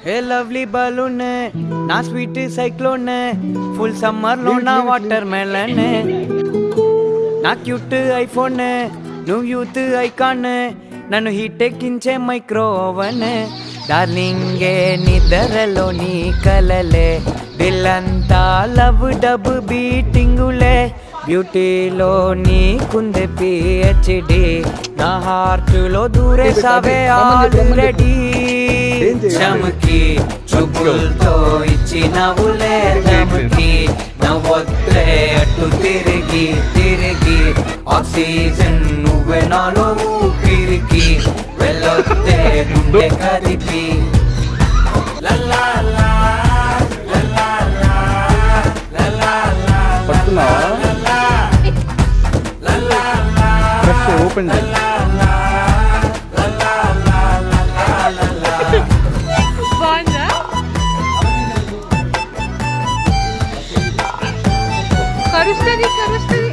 హే lovely balloon నా sweet cyclone full summer లో నా వాటర్ మెలన్ నా క్యూట్ ఐఫోన్ నువ్వు యూత్ ఐకాన్ నన్ను హీట్ ఎక్కించే మైక్రో ఓవెన్ డార్లింగే నిద్రలో నీ కలలే దిల్లంతా లవ్ డబ్ బీటింగులే బ్యూటీలో నీకుంది పిహెచ్డి నా హార్ట్లో దూరేసావే ఆల్రెడీ చమకి చూపులతో ఇచ్చినవులే చమకి నవ్వొత్తే అటు తిరిగి తిరిగి ఆక్సిజన్ నువ్వే నాలో ఊపిరికి వెళ్ళొత్తే గుండె కదిపి లల్లా ఓపెన్ బాగుందా కరుస్తుంది